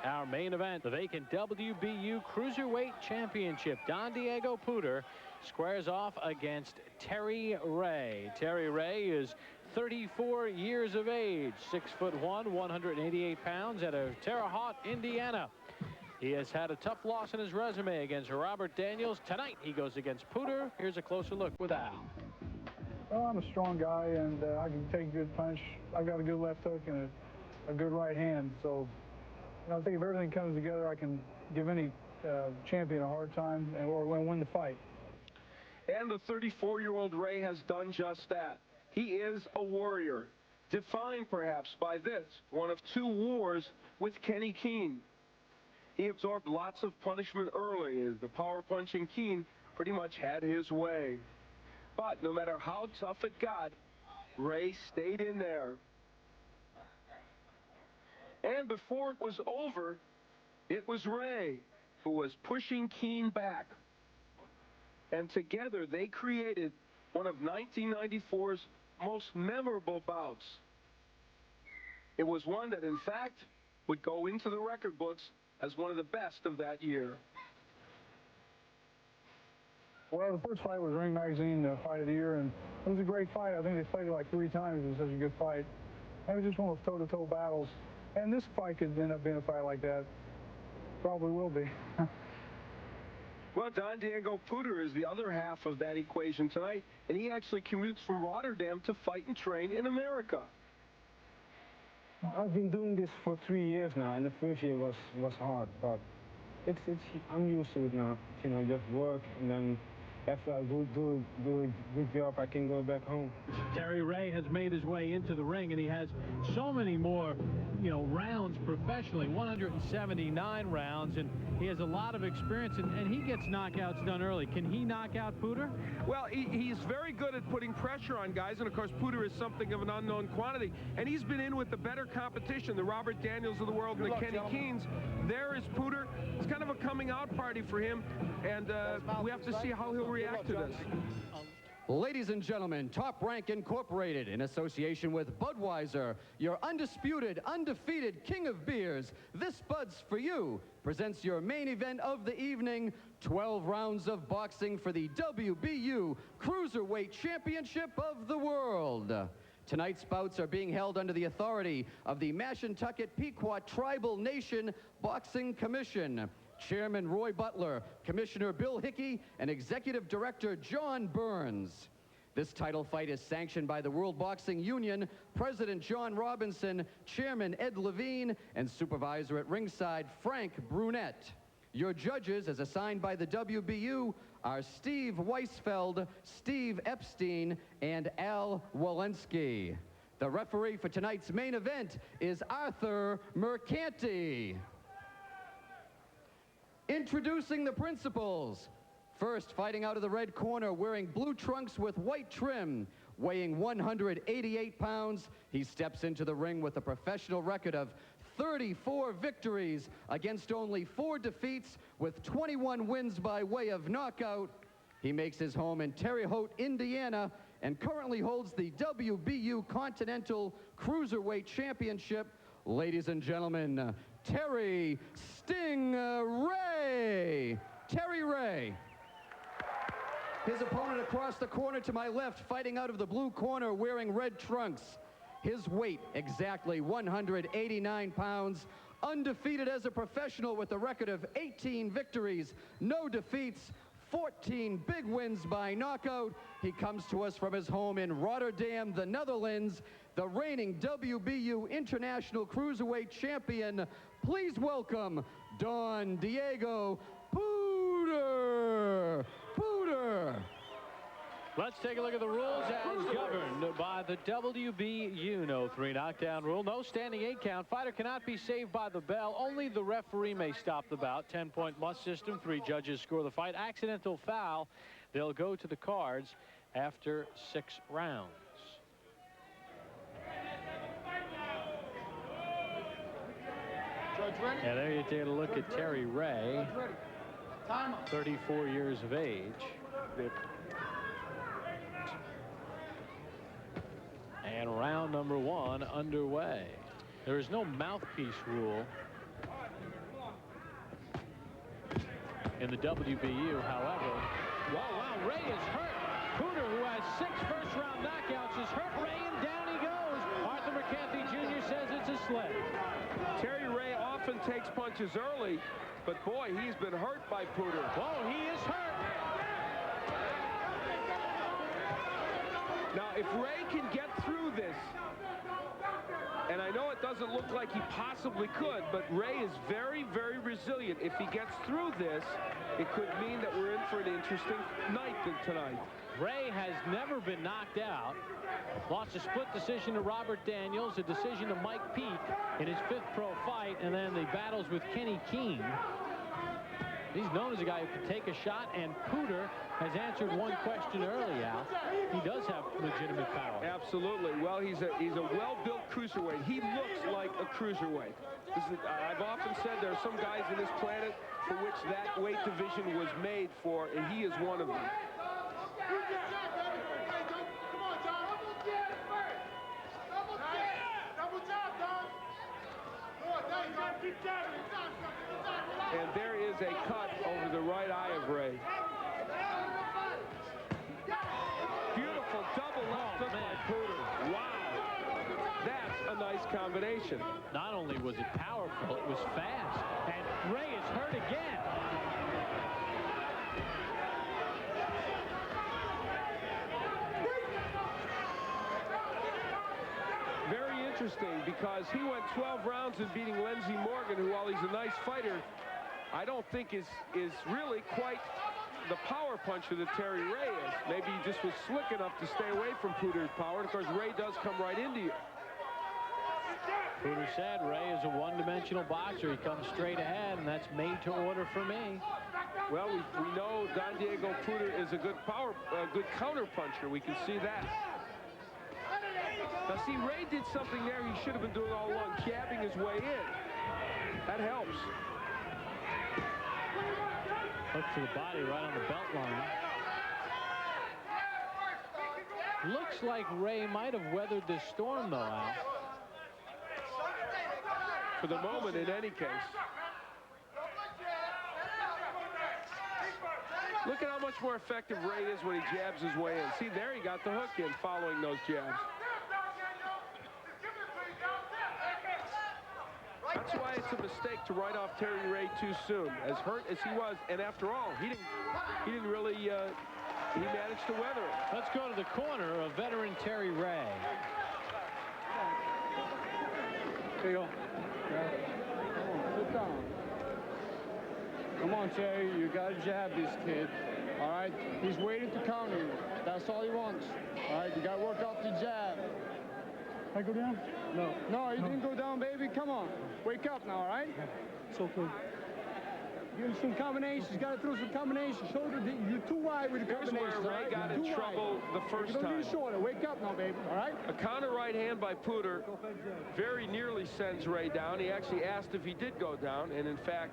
our main event, the vacant WBU Cruiserweight Championship. Don Diego Poeder squares off against Terry Ray. Terry Ray is 34 years of age, 6'1", 188 pounds, out of Terre Haute, Indiana. He has had a tough loss in his resume against Robert Daniels. Tonight he goes against Poeder. Here's a closer look with Al. Well, I'm a strong guy, and I can take a good punch. I've got a good left hook and a good right hand. So, I think if everything comes together, I can give any champion a hard time or win the fight. And the 34-year-old Ray has done just that. He is a warrior, defined perhaps by this, one of 2 wars with Kenny Keene. He absorbed lots of punishment early, as the power-punching Keene pretty much had his way. But no matter how tough it got, Ray stayed in there. And before it was over, it was Ray who was pushing Keene back. And together they created one of 1994's most memorable bouts. It was one that, in fact, would go into the record books as one of the best of that year. Well, the first fight was Ring Magazine Fight of the Year, and it was a great fight. I think they played it like 3 times. It was such a good fight. It was just one of those toe-to-toe battles. And this fight could end up being a fight like that. Probably will be. Well, Don Diego Poeder is the other half of that equation tonight, and he actually commutes from Rotterdam to fight and train in America. I've been doing this for 3 years now, and the first year was hard, but I'm used to it now. Just work, and then after I do a good job, I can go back home. Terry Ray has made his way into the ring, and he has so many more, rounds professionally, 179 rounds, and he has a lot of experience, and he gets knockouts done early. Can he knock out Poeder? Well, he's very good at putting pressure on guys, and of course Poeder is something of an unknown quantity, and he's been in with the better competition, the Robert Daniels of the world and the Kenny Keenes. There is Poeder. It's kind of a coming out party for him, and we have to see how he'll react to this. Ladies and gentlemen, Top Rank Incorporated, in association with Budweiser, your undisputed, undefeated king of beers, this Bud's for you, presents your main event of the evening, 12 rounds of boxing for the WBU Cruiserweight Championship of the World. Tonight's bouts are being held under the authority of the Mashantucket Pequot Tribal Nation Boxing Commission. Chairman Roy Butler, Commissioner Bill Hickey, and Executive Director John Burns. This title fight is sanctioned by the World Boxing Union, President John Robinson, Chairman Ed Levine, and Supervisor at ringside Frank Brunette. Your judges, as assigned by the WBU, are Steve Weisfeld, Steve Epstein, and Al Walensky. The referee for tonight's main event is Arthur Mercanti. Introducing the principals. First, fighting out of the red corner, wearing blue trunks with white trim, weighing 188 pounds, he steps into the ring with a professional record of 34 victories against only 4 defeats, with 21 wins by way of knockout. He makes his home in Terre Haute, Indiana, and currently holds the WBU Continental Cruiserweight Championship. Ladies and gentlemen, Terry Sting Ray. Terry Ray. His opponent across the corner to my left, fighting out of the blue corner, wearing red trunks. His weight, exactly 189 pounds. Undefeated as a professional with a record of 18 victories, no defeats, 14 big wins by knockout. He comes to us from his home in Rotterdam, the Netherlands, the reigning WBU International Cruiserweight Champion. Please welcome Don Diego Poeder. Poeder. Let's take a look at the rules as governed by the WBU. No 3 knockdown rule, no standing 8 count. Fighter cannot be saved by the bell. Only the referee may stop the bout. 10-point must system. 3 judges score the fight. Accidental foul, they'll go to the cards after 6 rounds. And there you take a look at Terry Ray, 34 years of age. And round number 1 underway. There is no mouthpiece rule in the WBU. However, wow, Ray is hurt. Poeder, who has 6 first-round knockouts, is hurt. Ray, and down he goes. Arthur McCarthy Jr. says it's a slip. Terry Ray often takes punches early, but boy, he's been hurt by Poeder. Oh, he is hurt. Now, if Ray can get through this, and I know it doesn't look like he possibly could, but Ray is very, very resilient. If he gets through this, it could mean that we're in for an interesting night tonight. Ray has never been knocked out. Lost a split decision to Robert Daniels, a decision to Mike Peake in his 5th pro fight, and then the battles with Kenny Keene. He's known as a guy who can take a shot, and Poeder has answered one question early, Al. He does have legitimate power. Absolutely. Well, he's a well-built cruiserweight. He looks like a cruiserweight. I've often said there are some guys in this planet for which that weight division was made for, and he is one of them. And there is a cut over the right eye of Ray. Beautiful double left hook by Poeder. Wow. That's a nice combination. Not only was it powerful, it was fast. And Ray is hurt again. Very interesting, because he went 12 rounds in beating Lindsey Morgan, who, while he's a nice fighter, I don't think is really quite the power puncher that Terry Ray is. Maybe he just was slick enough to stay away from Poeder's power. And of course, Ray does come right into you. Poeder said Ray is a one-dimensional boxer. He comes straight ahead, and that's made to order for me. Well, we know Don Diego Poeder is a good counter puncher. We can see that. Now, see, Ray did something there he should have been doing all along, jabbing his way in. That helps. Hook to the body right on the belt line. Looks like Ray might have weathered this storm, though, Al. For the moment, in any case. Look at how much more effective Ray is when he jabs his way in. See, there he got the hook in following those jabs. That's why it's a mistake to write off Terry Ray too soon. As hurt as he was, and after all, he didn't really, he managed to weather it. Let's go to the corner of veteran Terry Ray. Here you go. Sit down. Come on, Terry. You got to jab this kid. All right? He's waiting to counter you. That's all he wants. All right? You got to work off the jab. I go down? No. No, you didn't go down, baby. Come on. Wake up now, all right? It's okay. Give him some combinations. You got to throw some combinations. Shoulder, you're too wide with the Here's combinations. where Ray got in trouble the first Don't time. do shorter. Wake up now, baby. All right? A counter right hand by Poeder very nearly sends Ray down. He actually asked if he did go down, and in fact,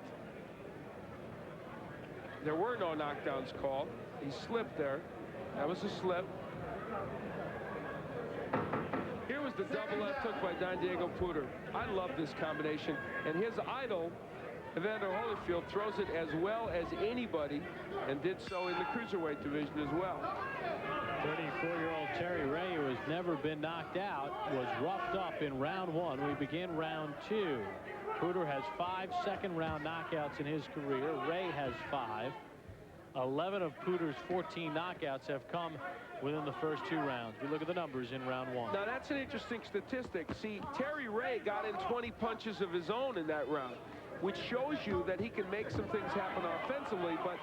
there were no knockdowns called. He slipped there. That was a slip. Here was the double left hook by Don Diego Poeder. I love this combination. And his idol, Evander Holyfield, throws it as well as anybody, and did so in the cruiserweight division as well. 34-year-old Terry Ray, who has never been knocked out, was roughed up in round 1. We begin round 2. Poeder has 5 second-round knockouts in his career. Ray has 5. 11 of Poeder's 14 knockouts have come within the first 2 rounds. We look at the numbers in round 1. Now, that's an interesting statistic. See, Terry Ray got in 20 punches of his own in that round, which shows you that he can make some things happen offensively, but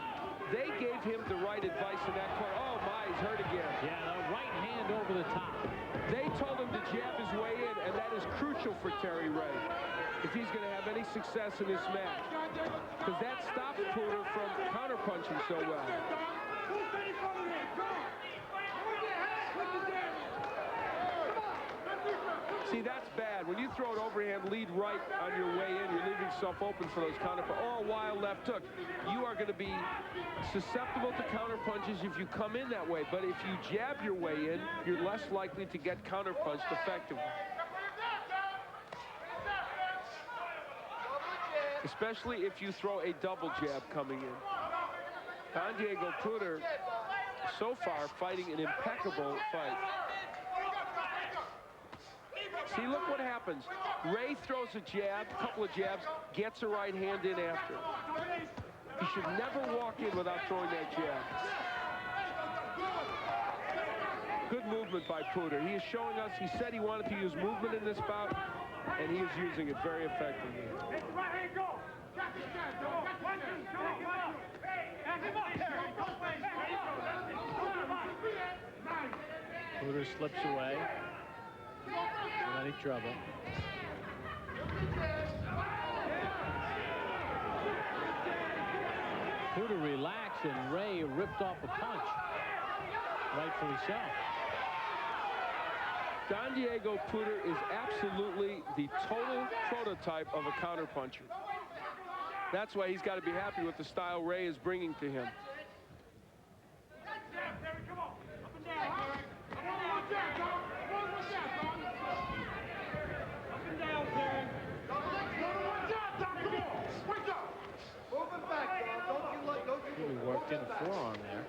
they gave him the right advice in that corner. Oh, my, he's hurt again. Yeah, the right hand over the top. They told him to jab his way in, and that is crucial for Terry Ray if he's going to have any success in this match, because that stopped Poeder from counterpunching so well. See, that's bad. When you throw an overhand lead right on your way in, you're leaving yourself open for those counterpunches. Or a wild left hook. You are going to be susceptible to counterpunches if you come in that way. But if you jab your way in, you're less likely to get counterpunched effectively. Especially if you throw a double jab coming in. Don Diego Poeder, so far, fighting an impeccable fight. See, look what happens. Ray throws a jab, a couple of jabs, gets a right hand in after. He should never walk in without throwing that jab. Good movement by Poeder. He is showing us, he said he wanted to use movement in this bout, and he is using it very effectively. Poeder slips away. Not any trouble. Poeder relaxed, and Ray ripped off a punch. Rightfully so. Don Diego Poeder is absolutely the total prototype of a counterpuncher. That's why he's got to be happy with the style Ray is bringing to him. Really worked in a forearm there.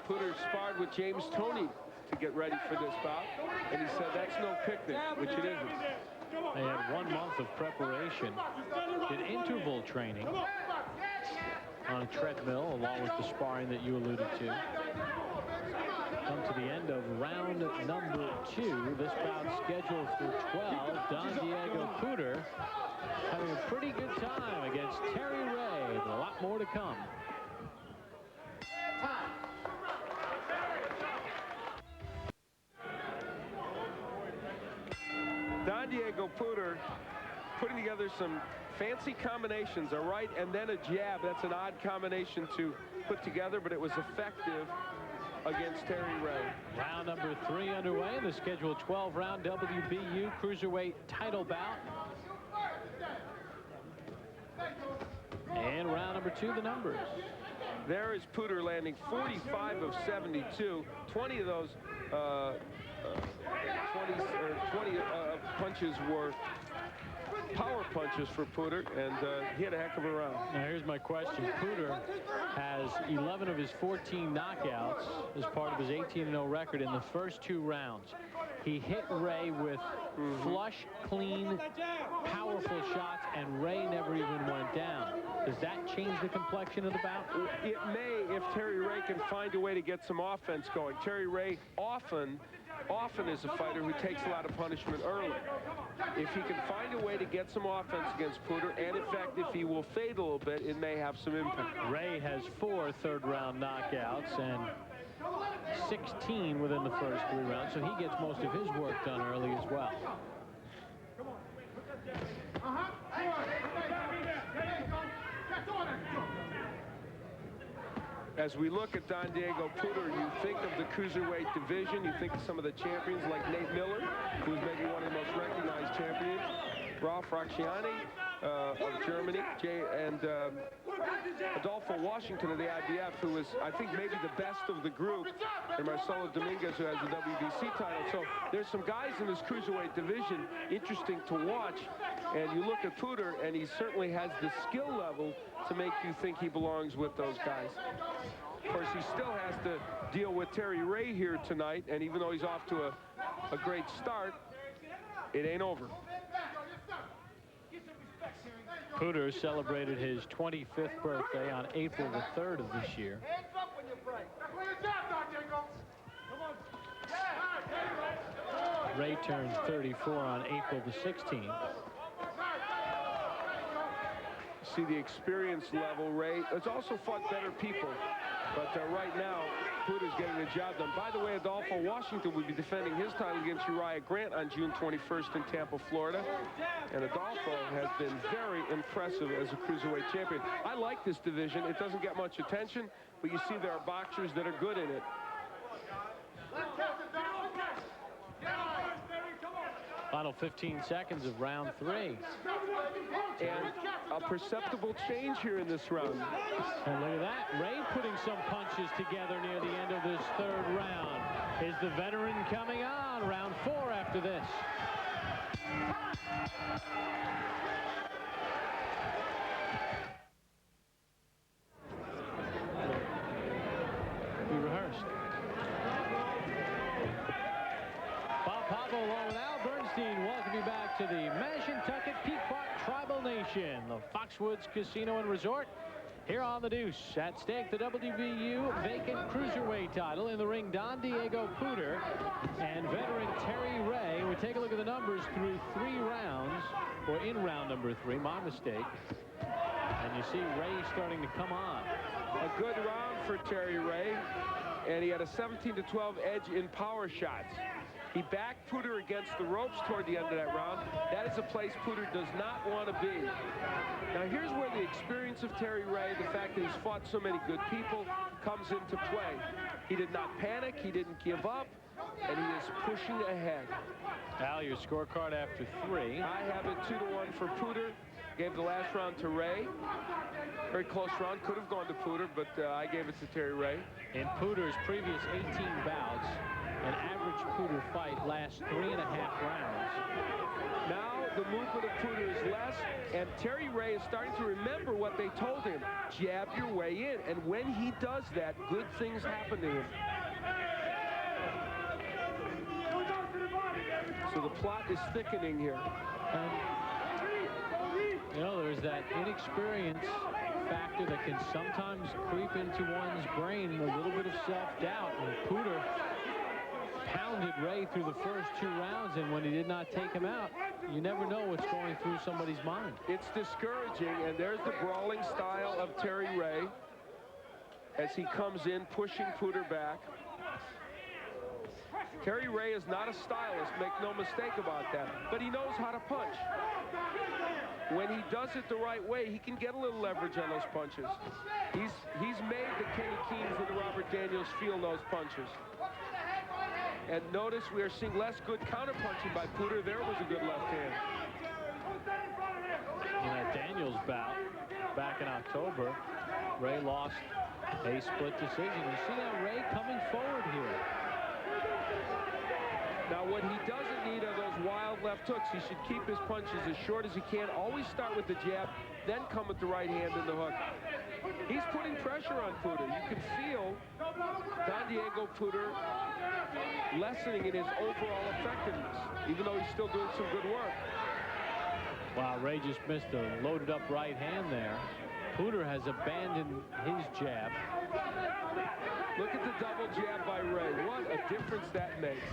Poeder sparred with James Toney to get ready for this bout, and he said that's no picnic, which it isn't. They had 1 month of preparation, did interval training on a treadmill, along with the sparring that you alluded to. Come to the end of round number 2. This bout scheduled for 12. Don Diego Poeder having a pretty good time against Terry Ray. With a lot more to come. Don Diego Poeder putting together some fancy combinations, a right and then a jab. That's an odd combination to put together, but it was effective against Terry Ray. Round number 3 underway in the scheduled 12-round WBU Cruiserweight title bout. And round number 2, the numbers. There is Poeder landing 45 of 72. 20 of those 20 punches were power punches for Poeder, and he had a heck of a round. Now here's my question. Poeder has 11 of his 14 knockouts as part of his 18-0 record in the first 2 rounds. He hit Ray with flush, clean, powerful shots, and Ray never even went down. Does that change the complexion of the bout? It may, if Terry Ray can find a way to get some offense going. Terry Ray often is a fighter who takes a lot of punishment early. If he can find a way to get some offense against Poeder, and in fact, if he will fade a little bit, it may have some impact. Ray has 4 third-round knockouts and 16 within the first 3 rounds, so he gets most of his work done early as well. As we look at Don Diego Poeder, you think of the Cruiserweight division, you think of some of the champions like Nate Miller, who's maybe one of the most recognized champions, Ralph Rachiani of Germany, and Adolfo Washington of the IBF, who is, I think, maybe the best of the group, and Marcelo Dominguez, who has the WBC title. So there's some guys in this Cruiserweight division interesting to watch, and you look at Poeder, and he certainly has the skill level to make you think he belongs with those guys. Of course, he still has to deal with Terry Ray here tonight, and even though he's off to a great start, it ain't over. Poeder celebrated his 25th birthday on April the 3rd of this year. Ray turns 34 on April the 16th. See the experience level, Ray. It's also fought better people, but right now, Poeder's getting the job done. By the way, Adolfo Washington will be defending his title against Uriah Grant on June 21st in Tampa, Florida. And Adolfo has been very impressive as a Cruiserweight champion. I like this division. It doesn't get much attention, but you see there are boxers that are good in it. Final 15 seconds of round 3. And a perceptible change here in this round. And look at that. Ray putting some punches together near the end of this 3rd round. Is the veteran coming on? Round 4 after this. Nation, the Foxwoods Casino and Resort. Here on the Deuce, at stake the WBU vacant Cruiserweight title. In the ring, Don Diego Poeder and veteran Terry Ray. We take a look at the numbers through 3 rounds, or in round number 3, my mistake. And you see Ray starting to come on. A good round for Terry Ray, and he had a 17-12 edge in power shots. He backed Poeder against the ropes toward the end of that round. That is a place Poeder does not want to be. Now here's where the experience of Terry Ray, the fact that he's fought so many good people, comes into play. He did not panic, he didn't give up, and he is pushing ahead. Al, your scorecard after 3. I have it 2-1 for Poeder. Gave the last round to Ray. Very close round, could have gone to Poeder, but I gave it to Terry Ray. In Poeder's previous 18 bouts, an average Poeder fight lasts 3.5 rounds. Now the movement of Poeder is less, and Terry Ray is starting to remember what they told him. Jab your way in, and when he does that, good things happen to him. So the plot is thickening here. And, you know, there's that inexperience factor that can sometimes creep into one's brain, a little bit of self-doubt. And Poeder pounded Ray through the first 2 rounds, and when he did not take him out, you never know what's going through somebody's mind. It's discouraging, and there's the brawling style of Terry Ray as he comes in, pushing Poeder back. Terry Ray is not a stylist, make no mistake about that, but he knows how to punch. When he does it the right way, he can get a little leverage on those punches. He's made the Kenny Keens and the Robert Daniels feel those punches. And notice we are seeing less good counter-punching by Poeder. There was a good left hand. In that Daniels bout back in October, Ray lost a split decision. You see now Ray coming forward here. Now what he doesn't need are those wild left hooks. He should keep his punches as short as he can. Always start with the jab, then come with the right hand and the hook. He's putting pressure on Poeder. You can feel Don Diego Poeder lessening in his overall effectiveness, even though he's still doing some good work. Wow, Ray just missed a loaded up right hand there. Poeder has abandoned his jab. Look at the double jab by Ray. What a difference that makes.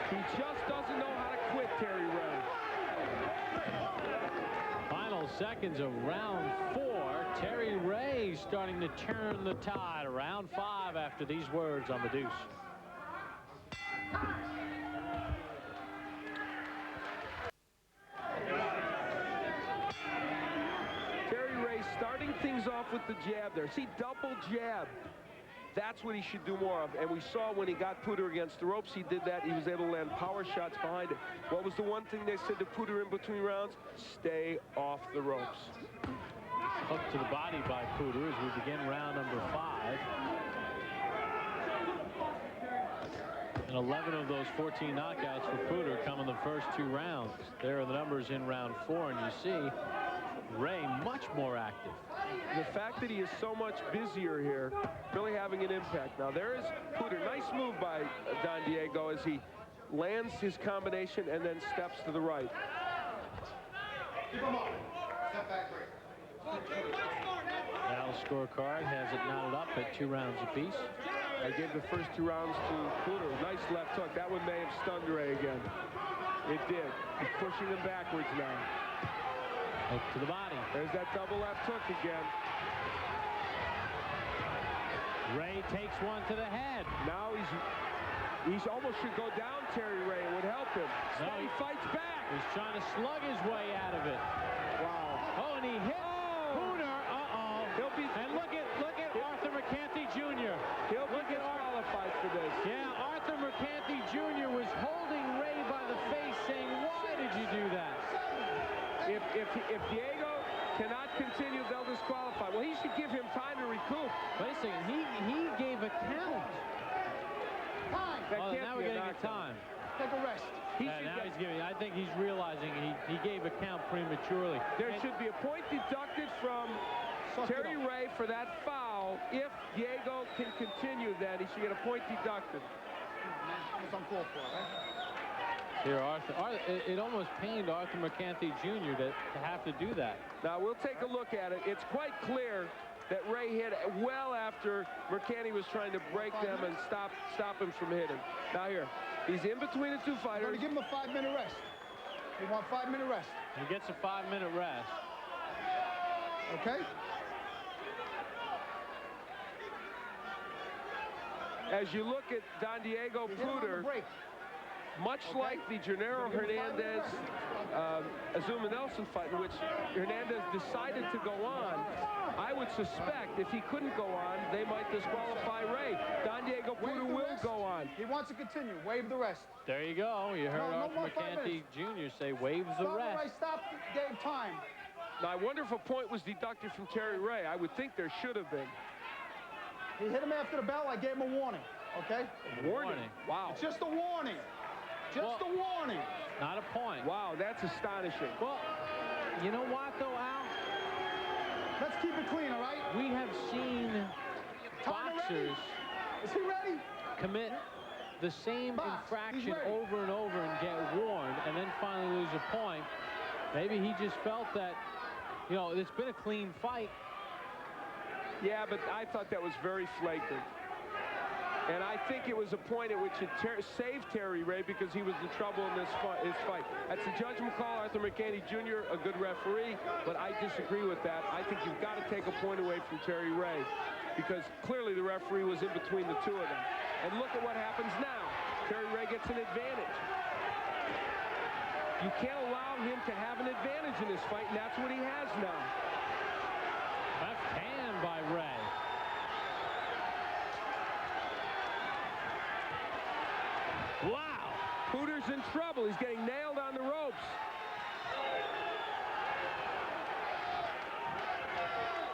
He just doesn't know how to quit, Terry Ray. Final seconds of round 4. Terry Ray starting to turn the tide. Round 5 after these words on the Deuce. Terry Ray starting things off with the jab there. See, double jab. That's what he should do more of. And we saw when he got Poeder against the ropes, he did that. He was able to land power shots behind it. What was the one thing they said to Poeder in between rounds? Stay off the ropes. Hook to the body by Poeder as we begin round number 5. And 11 of those 14 knockouts for Poeder come in the first 2 rounds. There are the numbers in round 4, and you see Ray much more active. The fact that he is so much busier here, really having an impact. Now there is Poeder. Nice move by Don Diego as he lands his combination and then steps to the right. Al's scorecard has it knotted up at 2 rounds apiece. I gave the first 2 rounds to Poeder. Nice left hook. That one may have stunned Ray again. It did. He's pushing him backwards now. Hook to the body. There's that double left hook again. Ray takes one to the head. Now he's almost should go down, Terry Ray. It would help him. No, he fights back. He's trying to slug his way out of it. Wow. Oh, and he hit Poeder. He'll be. And look at Arthur McCanty Jr. He'll be disqualified for this. Yeah, Arthur McCanty Jr. was holding Ray by the face, saying, "Why did you do that?" If Diego cannot continue, they'll disqualify. Well, he should give him time to recoup. Wait a second, he gave a count. Now we're getting a time. Take a rest. I think he's realizing he gave a count prematurely. There should be a point deducted from Terry Ray for that foul. If Diego can continue that, he should get a point deducted. That's uncalled for, right? Here, it almost pained Arthur McCanty Jr. to have to do that. Now, we'll take a look at it. It's quite clear that Ray hit well after McCanty was trying to break them and stop him from hitting. Now, here, he's in between the two fighters. I'm going to give him a 5-minute rest. We want 5-minute rest. He gets a 5-minute rest. Okay? As you look at Don Diego Poeder, much like the Gennaro Hernandez Azuma Nelson fight, in which Hernandez decided to go on, I would suspect if he couldn't go on, they might disqualify Ray. Don Diego Poeder will go on. He wants to continue. Waive the rest. There you go. You heard No, Arthur McCanty Jr. say waives the rest. Stop, gave time. Now, I wonder if a point was deducted from Terry Ray. I would think there should have been. He hit him after the bell. I gave him a warning. Okay? Warning. Wow. It's just a warning. Just a warning. Not a point. Wow, that's astonishing. Well, you know what, though, Al? Let's keep it clean, all right? We have seen boxers Is he ready? commit the same infraction over and over and get warned and then finally lose a point. Maybe he just felt that, you know, it's been a clean fight. Yeah, but I thought that was very flagrant. And I think it was a point at which it saved Terry Ray because he was in trouble in his fight. That's a judgment call. Arthur McCanty Jr., a good referee, but I disagree with that. I think you've got to take a point away from Terry Ray because clearly the referee was in between the two of them. And look at what happens now. Terry Ray gets an advantage. You can't allow him to have an advantage in this fight, and that's what he has now. Left hand by Ray. Wow. Poeder's in trouble. He's getting nailed on the ropes.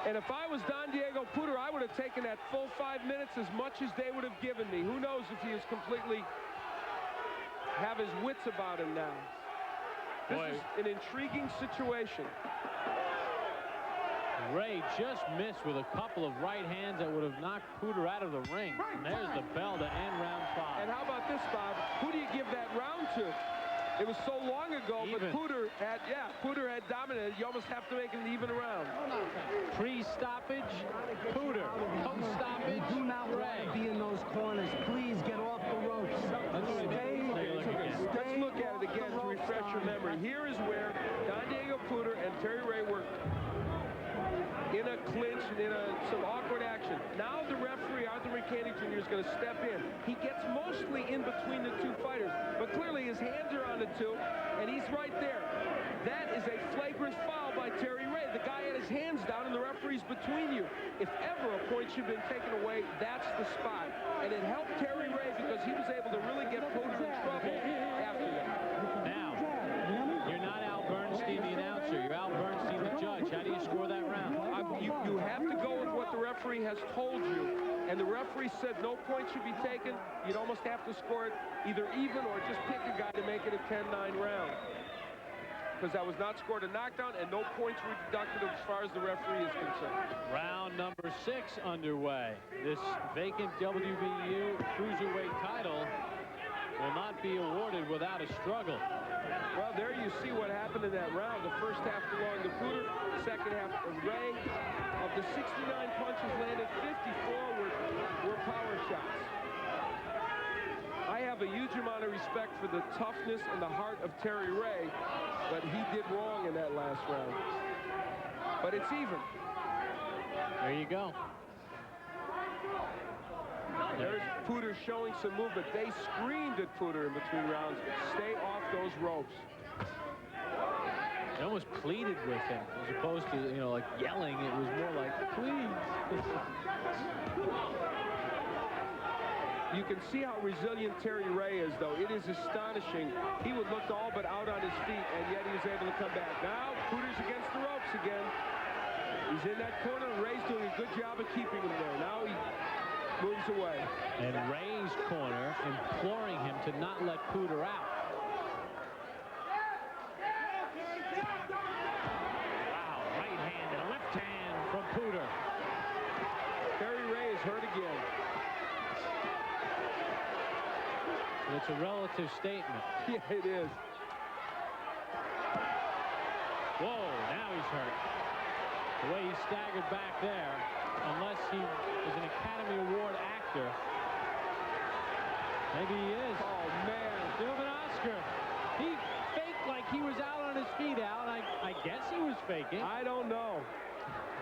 And if I was Don Diego Poeder, I would have taken that full 5 minutes as much as they would have given me. Who knows if he is completely have his wits about him now. This is an intriguing situation. Ray just missed with a couple of right hands that would have knocked Poeder out of the ring. And there's the bell to end round 5. And how about this, Bob? Who do you give that round to? It was so long ago, but Poeder had dominated. You almost have to make it an even round. Pre-stoppage, Poeder. Post-stoppage, Do not Ray. be in those corners. Please get off the ropes. Let's look at it again to refresh your memory. Here is where Don Diego Poeder and Terry Ray were in a clinch and in some awkward action. Now the referee, Arthur McCanty Jr., is going to step in. He gets mostly in between the two fighters, but clearly his hands are on the two, and he's right there. That is a flagrant foul by Terry Ray. The guy had his hands down, and the referee's between you. If ever a point should have been taken away, that's the spot. And it helped Terry Ray because he was able to really get Poeder in trouble after that. Now, you're not Al Bernstein, the announcer. You're Al Bernstein, the judge. How do you score that round? You have to go with what the referee has told you. And the referee said no points should be taken. You'd almost have to score it either even or just pick a guy to make it a 10-9 round. Because that was not scored a knockdown, and no points were deducted as far as the referee is concerned. Round number 6 underway. This vacant WBU Cruiserweight title will not be awarded without a struggle. Well, there you see what happened in that round. The first half belonged to Poeder, the second half to Ray. Of the 69 punches landed, 54 were power shots. I have a huge amount of respect for the toughness and the heart of Terry Ray, but he did wrong in that last round. But it's even. There you go. There's Poeder showing some movement. They screamed at Poeder in between rounds. Stay off those ropes. They almost pleaded with him as opposed to, you know, like yelling. It was more like, please. You can see how resilient Terry Ray is, though. It is astonishing. He would look all but out on his feet, and yet he was able to come back. Now, Poeder's against the ropes again. He's in that corner. Ray's doing a good job of keeping him there. Now he moves away. And Ray's corner imploring him to not let Poeder out. Wow, right hand and left hand from Poeder. Terry Ray is hurt again. But it's a relative statement. Yeah, it is. Whoa, now he's hurt. The way he staggered back there, unless he is an Academy Award actor. Maybe he is. Oh, man. Give him an Oscar. He faked like he was out on his feet, Al. I guess he was faking. I don't know.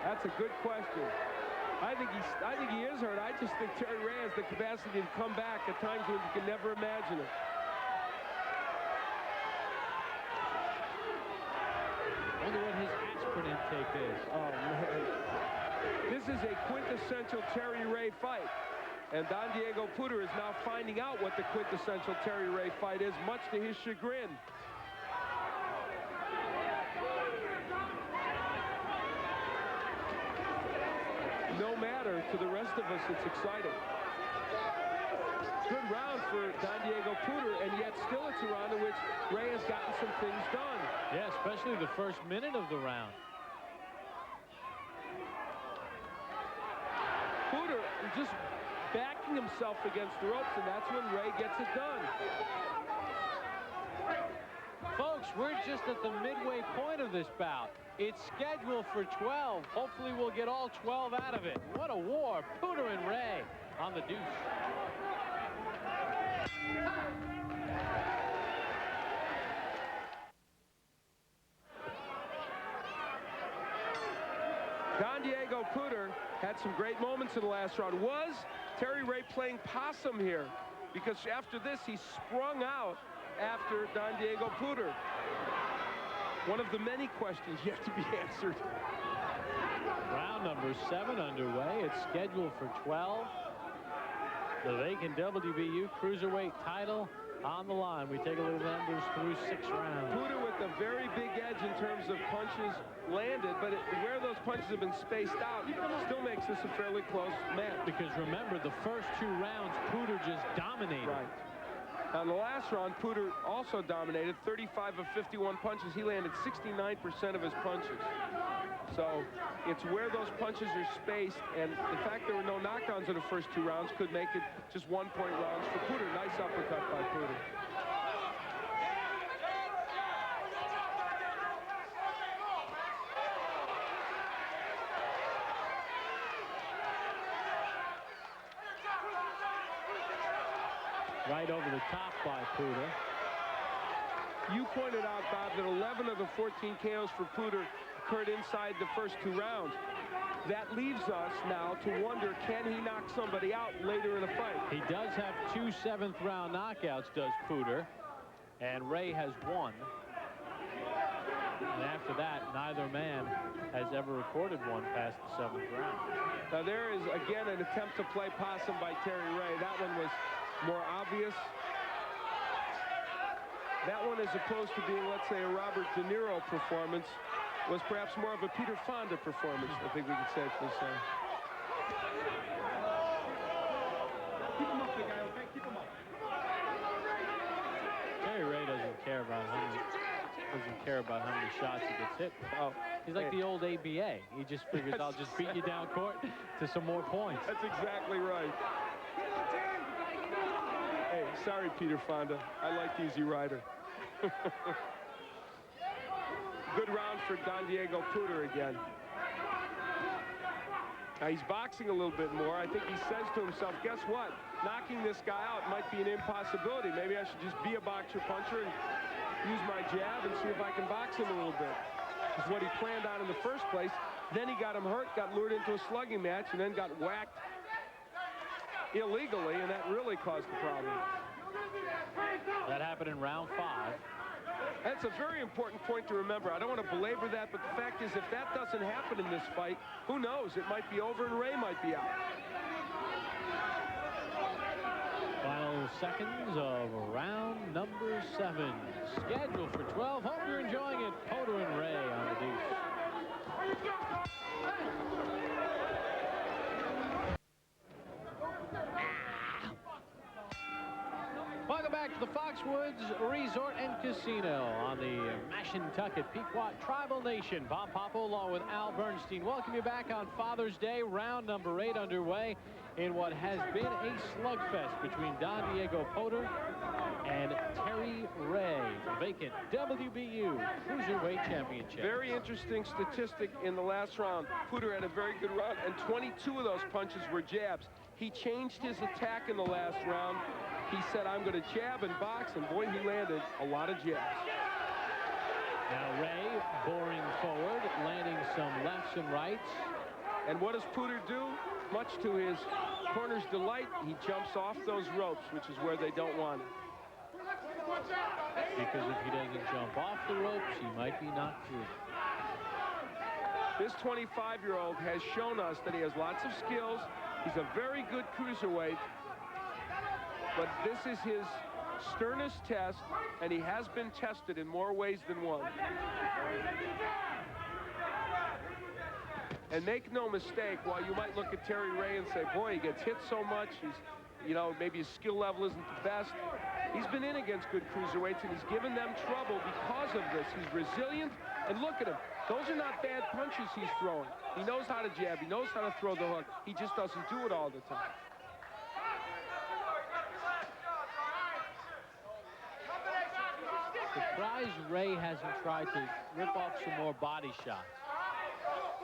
That's a good question. I think he is hurt. I just think Terry Ray has the capacity to come back at times when you can never imagine it. Wonder what his aspirin intake is. Oh, man. This is a quintessential Terry Ray fight. And Don Diego Poeder is now finding out what the quintessential Terry Ray fight is, much to his chagrin. No matter to the rest of us, it's exciting. Good round for Don Diego Poeder, and yet still it's a round in which Ray has gotten some things done. Yeah, especially the first minute of the round. Poeder just backing himself against the ropes, and that's when Ray gets it done. Folks, we're just at the midway point of this bout. It's scheduled for 12. Hopefully we'll get all 12 out of it. What a war. Poeder and Ray on the deuce. Don Diego Poeder had some great moments in the last round. Was Terry Ray playing possum here? Because after this, he sprung out after Don Diego Poeder. One of the many questions yet to be answered. Round number 7 underway. It's scheduled for 12. The vacant WBU Cruiserweight title on the line. We take a look at numbers through 6 rounds. Poeder with a very big edge in terms of punches landed, but where those punches have been spaced out still makes this a fairly close match. Because remember, the first 2 rounds, Poeder just dominated. Right. Now, in the last round, Poeder also dominated. 35 of 51 punches. He landed 69% of his punches. So it's where those punches are spaced, and the fact there were no knockdowns in the first 2 rounds could make it just 1-point rounds for Poeder. Nice uppercut by Poeder. Right over the top by Poeder. You pointed out, Bob, that 11 of the 14 KOs for Poeder occurred inside the first 2 rounds. That leaves us now to wonder, can he knock somebody out later in a fight? He does have 2 7th-round knockouts, does Poeder, and Ray has 1. And after that, neither man has ever recorded one past the 7th round. Now there is, again, an attempt to play possum by Terry Ray. That one was more obvious. That one, as opposed to being, let's say, a Robert De Niro performance, was perhaps more of a Peter Fonda performance, I think we could safely say. Keep him up, big guy, okay? Keep him up. Terry Ray doesn't care about how many shots he gets hit. Oh, he's like the old ABA. He just figures, I'll just beat you down court to some more points. That's exactly right. Hey, sorry, Peter Fonda. I like Easy Rider. Good round for Don Diego Poeder again. Now he's boxing a little bit more. I think he says to himself, guess what? Knocking this guy out might be an impossibility. Maybe I should just be a boxer puncher and use my jab and see if I can box him a little bit. That's what he planned on in the first place. Then he got him hurt, got lured into a slugging match, and then got whacked illegally, and that really caused the problem. That happened in round 5. That's a very important point to remember. I don't want to belabor that, but the fact is, if that doesn't happen in this fight, who knows? It might be over and Ray might be out. Final seconds of round number 7. Scheduled for 12. Hope you're enjoying it. Poeder and Ray on the deuce. Welcome back to the the Foxwoods Resort and Casino on the Mashantucket Pequot Tribal Nation. Bob Papa along with Al Bernstein. Welcome you back on Father's Day. Round number 8 underway in what has been a slugfest between Don Diego Poeder and Terry Ray for the vacant WBU Cruiserweight Championship. Very interesting statistic in the last round. Poeder had a very good round, and 22 of those punches were jabs. He changed his attack in the last round. He said, I'm going to jab and box, and boy, he landed a lot of jabs. Now Ray boring forward, landing some lefts and rights. And what does Poeder do? Much to his corner's delight, he jumps off those ropes, which is where they don't want him. Because if he doesn't jump off the ropes, he might be knocked through. This 25-year-old has shown us that he has lots of skills. He's a very good cruiserweight. But this is his sternest test, and he has been tested in more ways than one. And make no mistake, while you might look at Terry Ray and say, boy, he gets hit so much, he's, maybe his skill level isn't the best. He's been in against good cruiserweights, and he's given them trouble because of this. He's resilient, and look at him. Those are not bad punches he's throwing. He knows how to jab. He knows how to throw the hook. He just doesn't do it all the time. Surprised Ray hasn't tried to rip off some more body shots.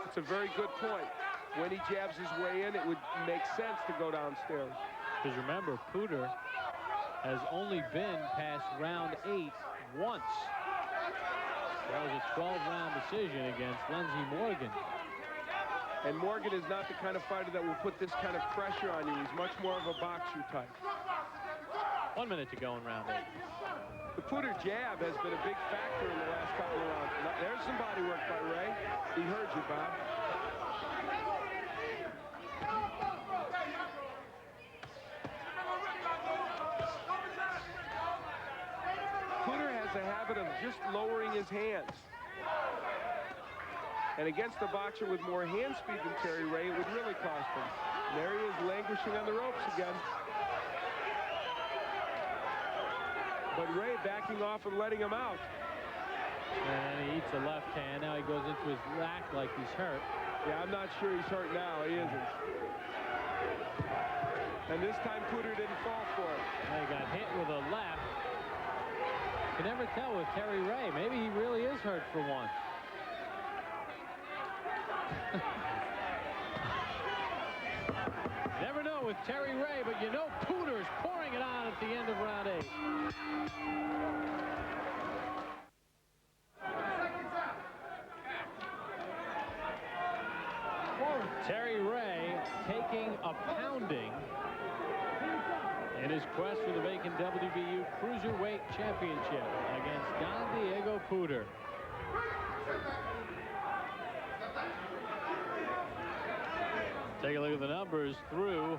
It's a very good point. When he jabs his way in, it would make sense to go downstairs. Because remember, Poeder has only been past round 8 once. That was a 12-round decision against Lindsey Morgan. And Morgan is not the kind of fighter that will put this kind of pressure on you. He's much more of a boxer type. 1 minute to go in round 8. The Poeder jab has been a big factor in the last couple of rounds. There's some body work by Ray. He heard you, Bob. Poeder has a habit of just lowering his hands. And against a boxer with more hand speed than Terry Ray, it would really cost him. And there he is, languishing on the ropes again. But Ray backing off and letting him out. And he eats a left hand. Now he goes into his rack like he's hurt. Yeah, I'm not sure he's hurt now. He isn't. And this time Poeder didn't fall for it. He got hit with a left. You can never tell with Terry Ray. Maybe he really is hurt for once. Never know with Terry Ray, but you know Poeder's pouring it on at the end of round 8. Terry Ray taking a pounding in his quest for the vacant WBU Cruiserweight Championship against Don Diego Poeder. Take a look at the numbers through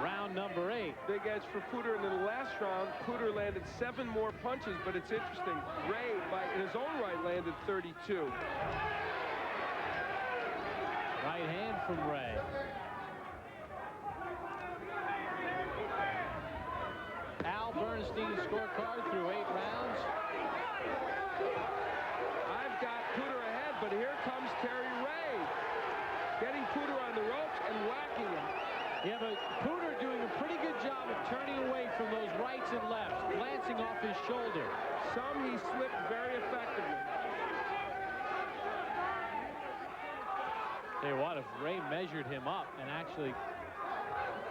round number 8. Big edge for Poeder. And in the last round, Poeder landed 7 more punches, but it's interesting. Ray, in his own right, landed 32. Right hand from Ray. Al Bernstein's scorecard through 8 rounds. I've got Poeder ahead, but here comes Terry Ray. Getting Poeder on the ropes and whacking him. Yeah, but Poeder doing a pretty good job of turning away from those rights and lefts, glancing off his shoulder. Some he slipped very effectively. Tell you what, if Ray measured him up and actually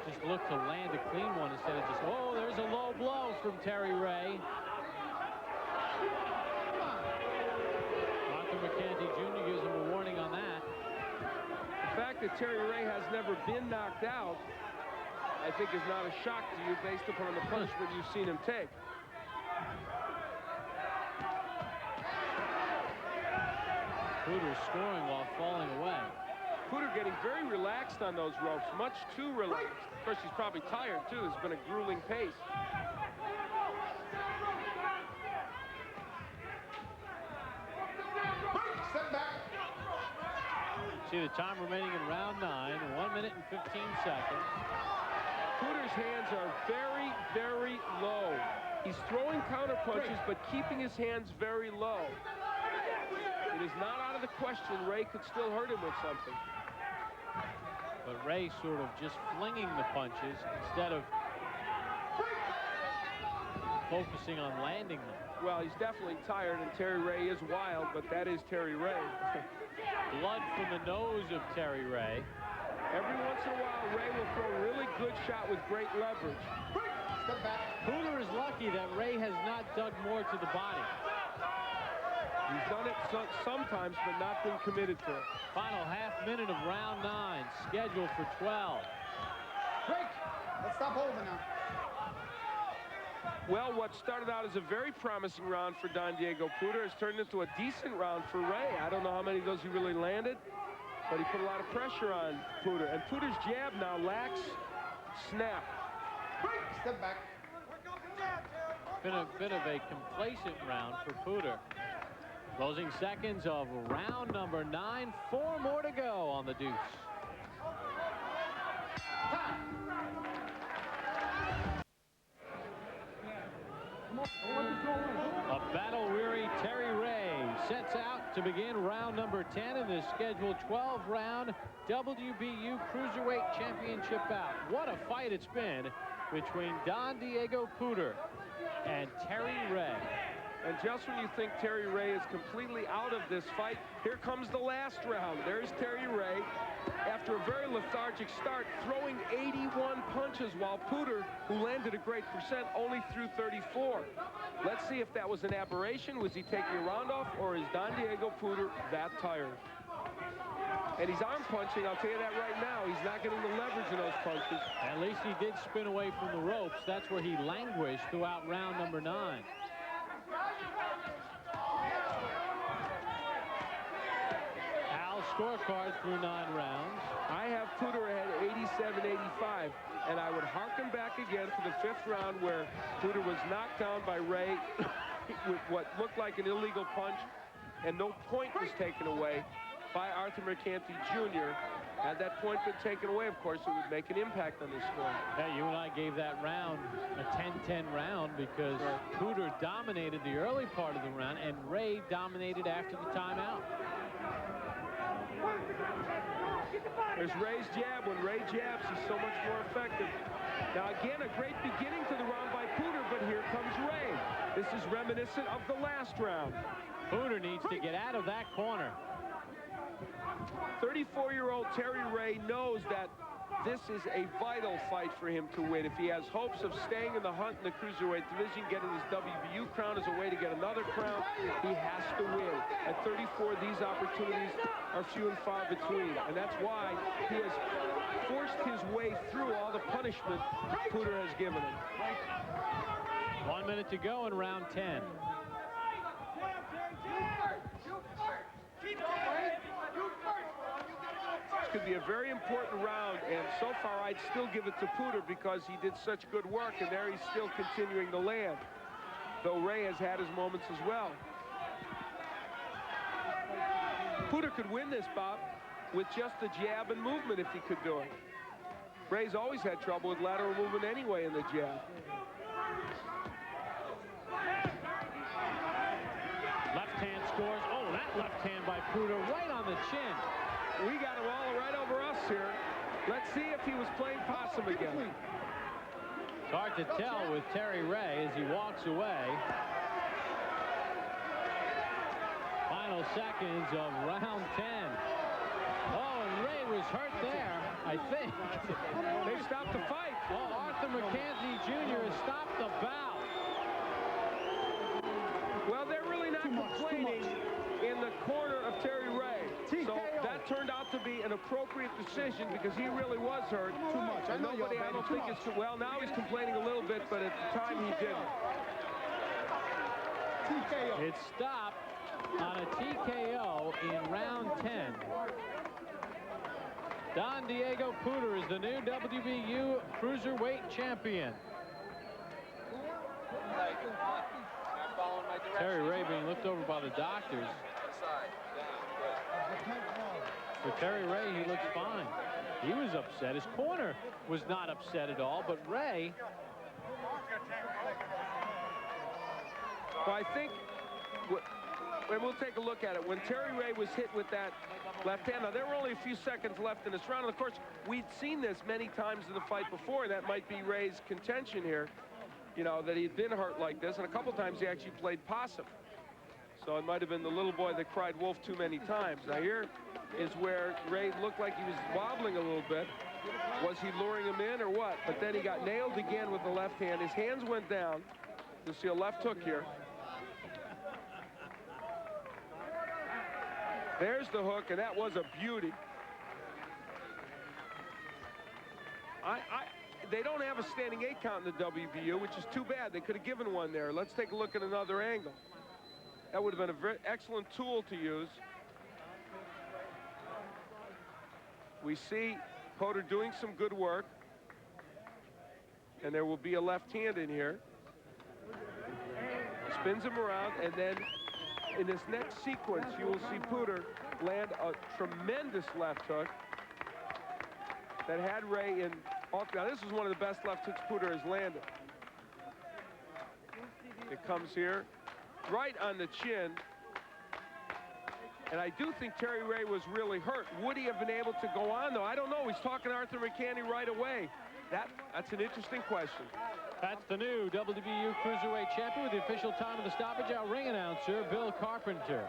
just looked to land a clean one instead of just, oh, there's a low blow from Terry Ray. Arthur McCanty Jr. gives him a warning on that. The fact that Terry Ray has never been knocked out, I think is not a shock to you based upon the punishment you've seen him take. Poeder scoring while falling away. Poeder getting very relaxed on those ropes, much too relaxed. Of course, he's probably tired, too. It's been a grueling pace. See the time remaining in round 9, 1 minute and 15 seconds. Poeder's hands are very, very low. He's throwing counter punches, but keeping his hands very low. It is not out of the question Ray could still hurt him with something. But Ray sort of just flinging the punches instead of focusing on landing them. Well, he's definitely tired, and Terry Ray is wild, but that is Terry Ray. Blood from the nose of Terry Ray. Every once in a while, Ray will throw a really good shot with great leverage. Poeder is lucky that Ray has not dug more to the body. He's done it sometimes, but not been committed to it. Final half minute of round 9, scheduled for 12. Break. Let's stop holding now. Well, what started out as a very promising round for Don Diego Poeder has turned into a decent round for Ray. I don't know how many of those he really landed, but he put a lot of pressure on Poeder. And Poeder's jab now lacks snap. Step back. Been a bit of a complacent round for Poeder. Closing seconds of round number 9. 4 more to go on the deuce. A battle-weary Terry Ray sets out to begin round number 10 in this scheduled 12-round WBU Cruiserweight Championship bout. What a fight it's been between Don Diego Poeder and Terry Ray. And just when you think Terry Ray is completely out of this fight, here comes the last round. There's Terry Ray, after a very lethargic start, throwing 81 punches, while Poeder, who landed a great percent, only threw 34. Let's see if that was an aberration. Was he taking a round off, or is Don Diego Poeder that tired? And he's arm punching, I'll tell you that right now. He's not getting the leverage in those punches. At least he did spin away from the ropes. That's where he languished throughout round number 9. Al's scorecard through 9 rounds. I have Poeder ahead 87-85, and I would harken back again to the 5th round where Poeder was knocked down by Ray with what looked like an illegal punch, and no point was taken away by Arthur Mercanti Jr. Had that point been taken away, of course, it would make an impact on this score. Yeah, you and I gave that round a 10-10 round because Poeder dominated the early part of the round and Ray dominated after the timeout. There's Ray's jab. When Ray jabs, he's so much more effective. Now, again, a great beginning to the round by Poeder, but here comes Ray. This is reminiscent of the last round. Poeder needs to get out of that corner. 34-year-old Terry Ray knows that this is a vital fight for him to win. If he has hopes of staying in the hunt in the Cruiserweight division, getting his WBU crown as a way to get another crown, he has to win. At 34, these opportunities are few and far between. And that's why he has forced his way through all the punishment Poeder has given him. 1 minute to go in round 10. This could be a very important round, and so far I'd still give it to Poeder because he did such good work, and there he's still continuing to land, though Ray has had his moments as well. Poeder could win this bout with just the jab and movement if he could do it. Ray's always had trouble with lateral movement anyway in the jab. Left hand scores. Oh, that left hand by Poeder right on the chin. We got him all right over us here. Let's see if he was playing possum again. It's hard to tell with Terry Ray as he walks away. Final seconds of round 10. Oh, and Ray was hurt there, I think. They stopped the fight. Oh, Arthur Mercanti Jr. has stopped the bout. Well, they're really not complaining in the corner of Terry Ray. So that turned out to be an appropriate decision because he really was hurt. Too much. And nobody, I don't think, is... Well, now he's complaining a little bit, but at the time he didn't. TKO. It stopped on a TKO in round 10. Don Diego Poeder is the new WBU Cruiserweight champion. Terry Ray being looked over by the doctors. For Terry Ray, he looks fine. He was upset. His corner was not upset at all, but Ray... Well, I think, and we'll take a look at it. When Terry Ray was hit with that left hand, now there were only a few seconds left in this round. And of course, we'd seen this many times in the fight before. That might be Ray's contention here, you know, that he'd been hurt like this. And a couple times he actually played possum. So it might have been the little boy that cried wolf too many times. Now here is where Ray looked like he was wobbling a little bit. Was he luring him in or what? But then he got nailed again with the left hand. His hands went down. You'll see a left hook here. There's the hook, and that was a beauty. They don't have a standing 8 count in the WBU, which is too bad. They could have given one there. Let's take a look at another angle. That would have been a very excellent tool to use. We see Poeder doing some good work. And there will be a left hand in here. Spins him around, and then in this next sequence, you will see Poeder land a tremendous left hook that had Ray in. Now, this is one of the best left hooks Poeder has landed. It comes here, right on the chin. And I do think Terry Ray was really hurt. Would he have been able to go on, though? I don't know. He's talking to Arthur McCanny right away. That's an interesting question. That's the new WBU Cruiserweight champion with the official time of the stoppage. Our ring announcer, Bill Carpenter.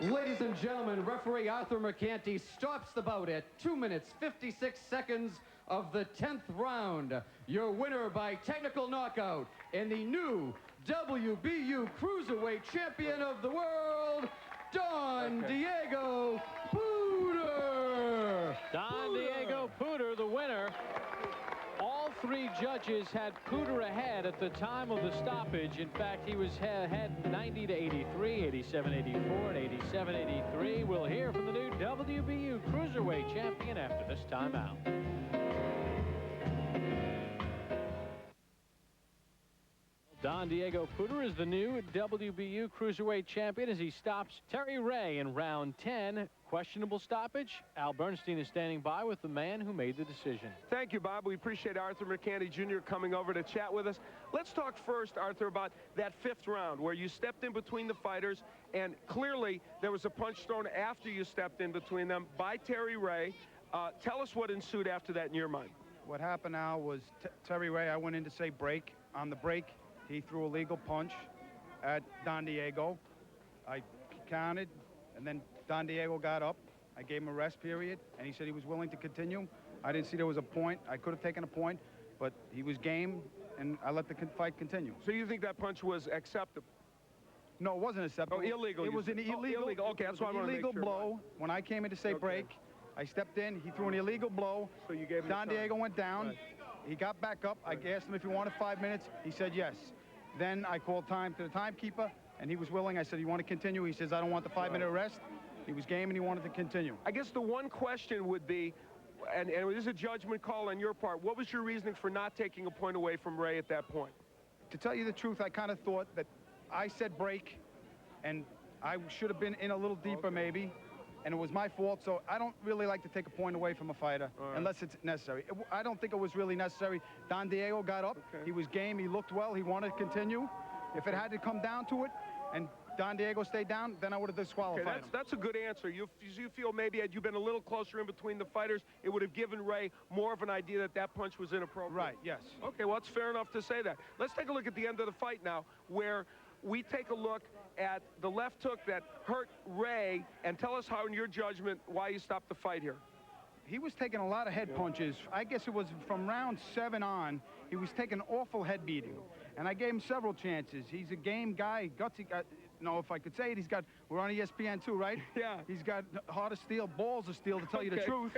Ladies and gentlemen, referee Arthur McCanty stops the bout at 2 minutes, 56 seconds of the 10th round. Your winner by technical knockout and the new WBU Cruiserweight champion of the world, Don Diego Poeder. Don Diego Poeder, the winner. All 3 judges had Poeder ahead at the time of the stoppage. In fact, he was ahead 90-83, 87-84, and 87-83. We'll hear from the new WBU Cruiserweight champion after this timeout. Don Diego Poeder is the new WBU Cruiserweight champion as he stops Terry Ray in round 10. Questionable stoppage. Al Bernstein is standing by with the man who made the decision. Thank you, Bob. We appreciate Arthur McCanty Jr. coming over to chat with us. Let's talk first, Arthur, about that 5th round where you stepped in between the fighters, and clearly there was a punch thrown after you stepped in between them by Terry Ray. Tell us what ensued after that in your mind. What happened now was Terry Ray, I went in to say break. On the break, he threw a legal punch at Don Diego. I counted, and then Don Diego got up. I gave him a rest period, and he said he was willing to continue. I didn't see there was a point. I could have taken a point, but he was game, and I let the fight continue. So you think that punch was acceptable? No, it wasn't acceptable. Oh, illegal. It was an illegal. Illegal. Okay, that's why I want to make sure. Illegal blow. When I came in to say break, I stepped in. He threw an illegal blow. So you gave him Don Diego went down. Right. He got back up. I asked him if he wanted 5 minutes. He said yes. Then I called time to the timekeeper, and he was willing. I said, you want to continue? He says, I don't want the 5-minute rest. He was game, and he wanted to continue. I guess the one question would be, and it is a judgment call on your part, what was your reasoning for not taking a point away from Ray at that point? To tell you the truth, I kind of thought that I said break, and I should have been in a little deeper maybe, and it was my fault. So I don't really like to take a point away from a fighter unless it's necessary. I don't think it was really necessary. Don Diego got up. He was game. He looked well. He wanted to continue. If it had to come down to it, and Don Diego stayed down, then I would have disqualified him. That's a good answer. You feel maybe had you been a little closer in between the fighters, it would have given Ray more of an idea that that punch was inappropriate. Right, yes. Okay, well, it's fair enough to say that. Let's take a look at the end of the fight now, where we take a look at the left hook that hurt Ray, and tell us how, in your judgment, why you stopped the fight here. He was taking a lot of head punches. I guess it was from round 7 on, he was taking awful head beating. And I gave him several chances. He's a game guy, gutsy guy. No, if I could say it, he's got, we're on ESPN too, right? Yeah. He's got heart of steel, balls of steel, to tell you the truth.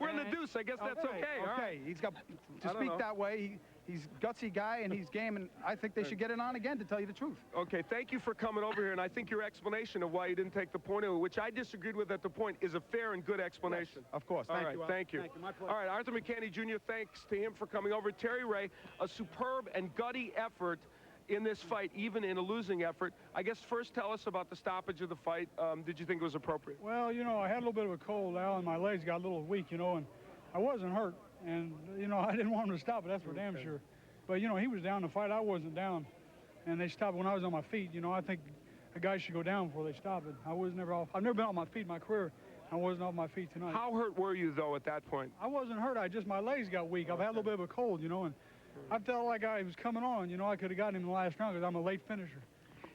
We're in the deuce. I guess that's okay. Okay. All right. He's got, to speak that way, he's a gutsy guy, and he's game, and I think they should get it on again, to tell you the truth. Okay, thank you for coming over here, and I think your explanation of why you didn't take the point, which I disagreed with at the point, is a fair and good explanation. Yes, of course. Thank you. Thank you. My pleasure. All right, Arthur McCanny Jr., thanks to him for coming over. Terry Ray, a superb and gutty effort in this fight, even in a losing effort. I guess first tell us about the stoppage of the fight. Did you think it was appropriate? Well, you know, I had a little bit of a cold, Al, and my legs got a little weak, you know, and I wasn't hurt. And, you know, I didn't want him to stop it, that's for damn sure. But, you know, he was down to fight. I wasn't down. And they stopped when I was on my feet. You know, I think a guy should go down before they stop it. I was never off. I've never been off my feet in my career. I wasn't off my feet tonight. How hurt were you, though, at that point? I wasn't hurt. My legs got weak. I've had a little bit of a cold, you know, and I felt like I was coming on. You know, I could have gotten him in the last round because I'm a late finisher.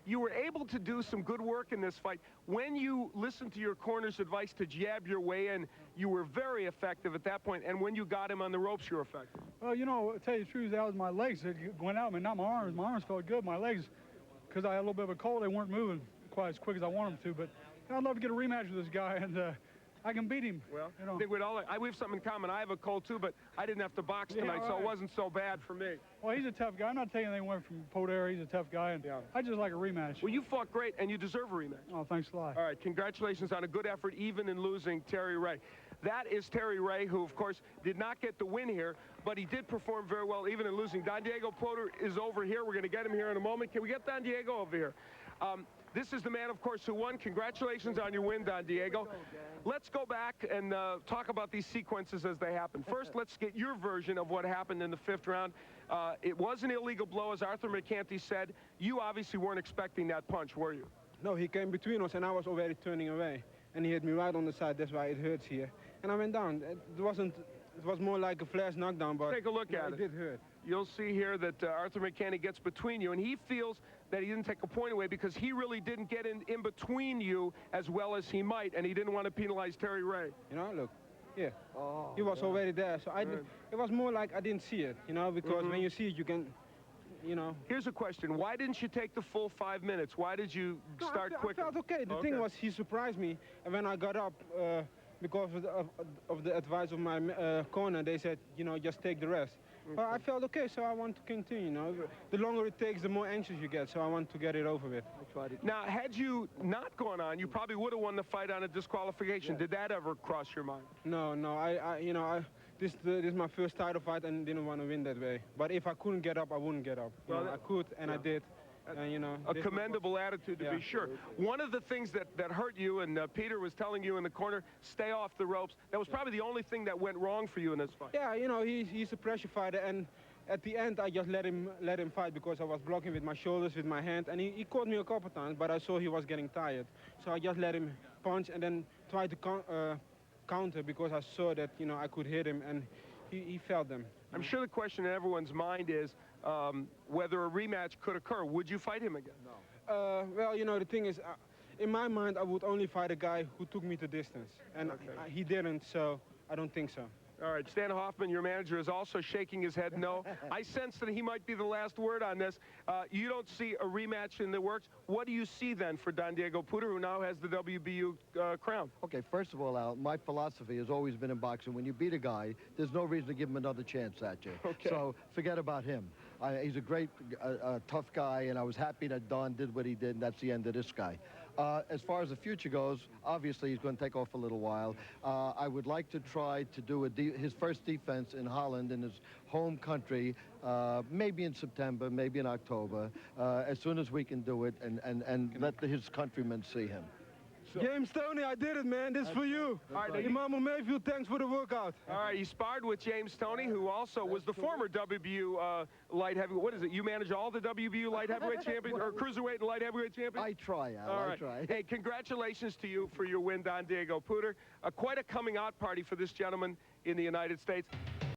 You were able to do some good work in this fight. When you listened to your corner's advice to jab your way in, you were very effective at that point. And when you got him on the ropes, you were effective. Well, you know, to tell you the truth, that was my legs that went out. I mean, not my arms. My arms felt good. My legs, because I had a little bit of a cold, they weren't moving quite as quick as I want them to. But you know, I'd love to get a rematch with this guy, and I can beat him. Well, you know. I think we have something in common. I have a cold, too, but I didn't have to box tonight, so it wasn't so bad for me. Well, he's a tough guy. I'm not taking anything away from Poeder. He's a tough guy, and I just like a rematch. Well, you fought great, and you deserve a rematch. Oh, thanks a lot. All right, congratulations on a good effort, even in losing Terry Ray. That is Terry Ray, who, of course, did not get the win here, but he did perform very well, even in losing. Don Diego Poeder is over here. We're going to get him here in a moment. Can we get Don Diego over here? This is the man, of course, who won. Congratulations on your win, Don Diego. Let's go back and talk about these sequences as they happen. First, let's get your version of what happened in the 5th round. It was an illegal blow, as Arthur McCanty said. You obviously weren't expecting that punch, were you? No, he came between us, and I was already turning away. And he hit me right on the side. That's why it hurts here. And I went down. It was more like a flash knockdown, but take a look at it. It did hurt. You'll see here that Arthur McCanty gets between you, and he feels that he didn't take a point away because he really didn't get in between you as well as he might, and he didn't want to penalize Terry Ray. You know, look, yeah, he was already there, so it was more like I didn't see it, you know, because when you see it, you can, you know. Here's a question. Why didn't you take the full 5 minutes? Why did you start quicker? I felt okay. The thing was, he surprised me, and when I got up, because of the advice of my corner, they said, you know, just take the rest. But I felt okay, so I want to continue, you know. The longer it takes, the more anxious you get, so I want to get it over with. Now, had you not gone on, you probably would have won the fight on a disqualification. Did that ever cross your mind? No, this is my first title fight and didn't want to win that way. But if I couldn't get up, I wouldn't get up. You know, I could, and I did. You know, a commendable attitude, to be sure. One of the things that hurt you, and Peter was telling you in the corner, stay off the ropes. That was probably the only thing that went wrong for you in this fight. Yeah, you know, he's a pressure fighter, and at the end I just let him fight because I was blocking with my shoulders, with my hand, and he caught me a couple times, but I saw he was getting tired, so I just let him punch and then try to counter because I saw that, you know, I could hit him, and he felt them. I'm sure the question in everyone's mind is whether a rematch could occur. Would you fight him again? No. Well, you know, the thing is, in my mind, I would only fight a guy who took me the distance. And he didn't, so I don't think so. All right, Stan Hoffman, your manager, is also shaking his head no. I sense that he might be the last word on this. You don't see a rematch in the works. What do you see then for Don Diego Poeder, who now has the WBU crown? Okay, first of all, Al, my philosophy has always been in boxing, when you beat a guy, there's no reason to give him another chance at you. Okay. So forget about him. He's a great, tough guy, and I was happy that Don did what he did, and that's the end of this guy. As far as the future goes, obviously he's going to take off a little while. I would like to try to do his first defense in Holland, in his home country, maybe in September, maybe in October, as soon as we can do it, and let his countrymen see him. James Stoney, I did it, man. This is for you. All right, Mama Mayfield, thanks for the workout. All right, you sparred with James Stoney, who also was the former WBU light heavyweight. What is it? You manage all the WBU light heavyweight champions, or cruiserweight and light heavyweight champions? I try, Al. All right. I try. Hey, congratulations to you for your win, Don Diego Poeder. Quite a coming out party for this gentleman in the United States.